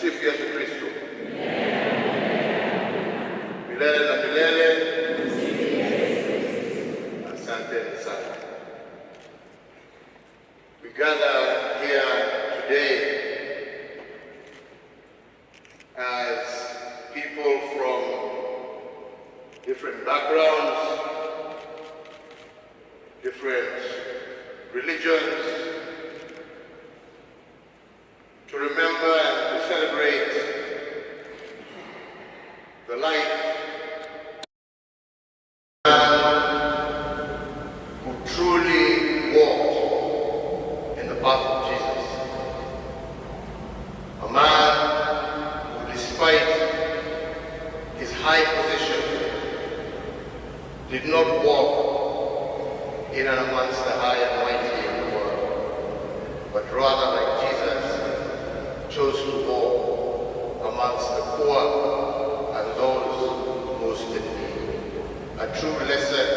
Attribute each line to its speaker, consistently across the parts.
Speaker 1: Tumsifu Yesu Kristo. Milele na milele. Asante sana. We gather here today as people from different backgrounds, different religions, to remember and to celebrate the life of a man who truly walked in the path of Jesus. A man who, despite his high position, did not walk in and amongst the high and mighty in the world, but rather, like Jesus, chose to walk amongst the poor and those most in need. A true lesson,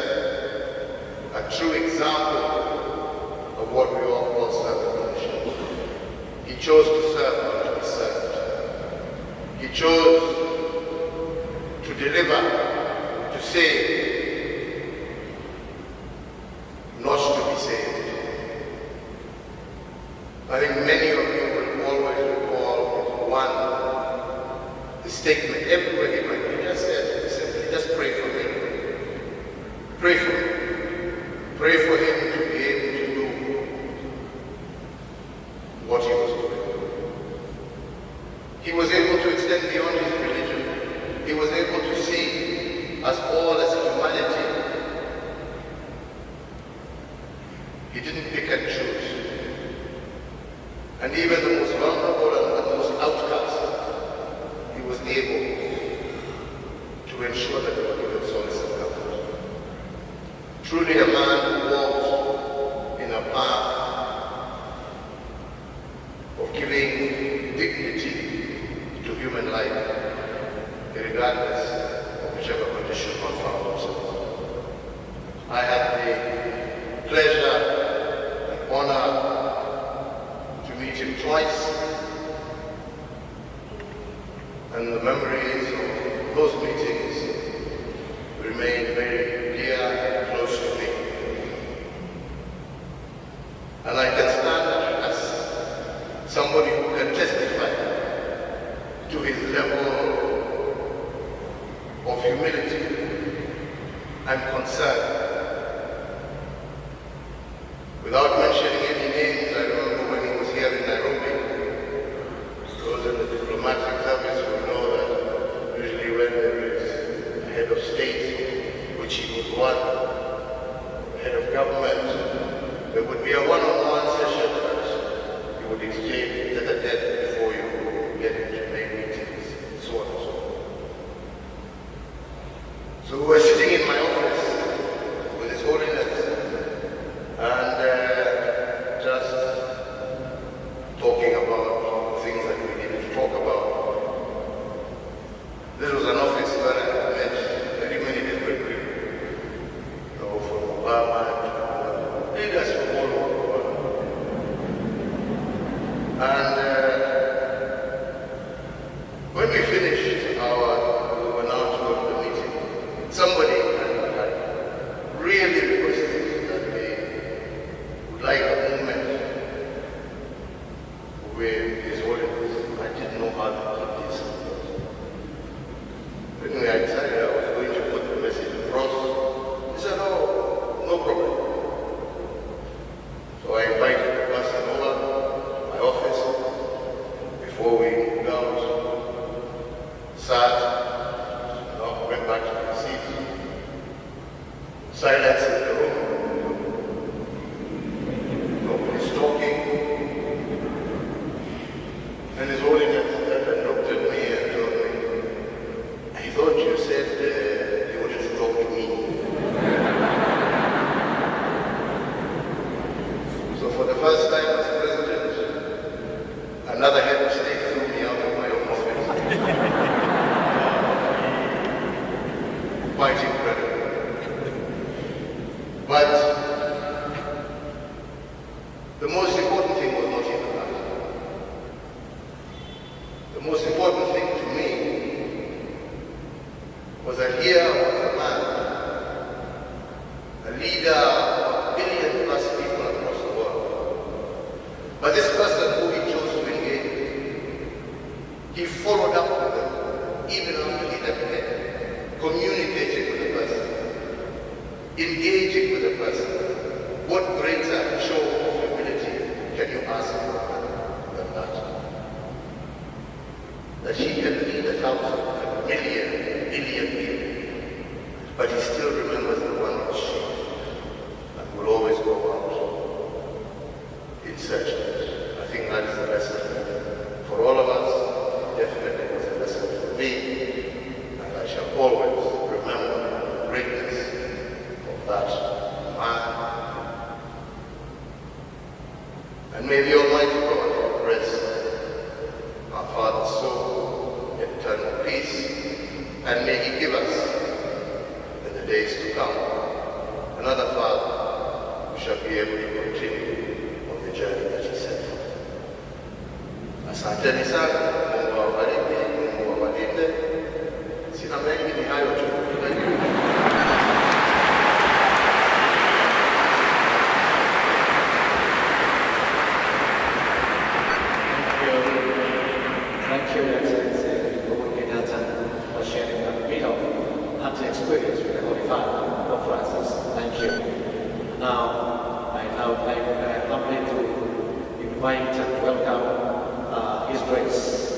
Speaker 1: a true example of what we all call servant leadership. He chose to serve, not to be served. He chose to deliver, to save, not to be saved. I think many of you will always recall the statement everywhere he went. He just said, simply, just pray for me. Pray for me. Pray for him to be able to do what he was doing. He was able to extend beyond his religion. He was able to see us all as humanity. He didn't pick and choose. And even the most vulnerable and the most outcast, he was able to ensure that they were given solace and comfort. Truly a man who walked in a path of giving dignity to human life, regardless of whichever condition one found himself. I had the pleasure and honor to meet him twice, and the memories of those meetings remain very dear and close to me. And I can stand as somebody who can testify to his level of humility and concern. Without mentioning any names, I remember when he was here in Nairobi, those in the diplomatic service will know that usually when there is a head of state, which he was one, head of government, there would be a one-on-one session that you would exchange tete-a-tete before you get into main meetings, so on and so forth. So we were sitting in my office with His Holiness, and just talking about things that we needed to talk about. This was an office where I met very many different people, from Obama to leaders from all over the world. And when we finished we were now to go to the meeting, somebody had really requested that they would like a moment with His Holiness. I didn't know how to put this. Anyway, I decided I was going to put the message across. He said, "Oh, no problem." So I invited the person over to my office before we moved out, sat, went back to the seat, silence in the room. Nobody's talking. And His Holiness looked at me and told me, "I thought you said you wanted to talk to me." So for the first time as president, another head of state threw me out of my own office. The most important thing to me was that here was a man, a leader of 1 billion plus people across the world. But this person who he chose to engage with, he followed up with them, even after he left there, communicating with the person, engaging with the person. What greater show of humility can you ask for than that? That he can lead 1,000, 1 million, billion people, but he still remembers the one with sheep and will always go out in search of it. I think that is a lesson for all of us. Definitely was a lesson for me, and I shall always remember the greatness of that man. And may the Almighty God rest our Father's soul in eternal peace, and may He give us, in the days to come, another Father who shall be able to continue on the journey that He set forth. Asanteni sana, Mungu awabariki, Mungu awalinde. Sina mengi, ni hayo tu.
Speaker 2: Thank you, Excellency Uhuru Kenyatta, for sharing that bit of hunting experience with the Holy Father, Pope Francis. Thank you. Now, I would like humbly to invite and welcome His Grace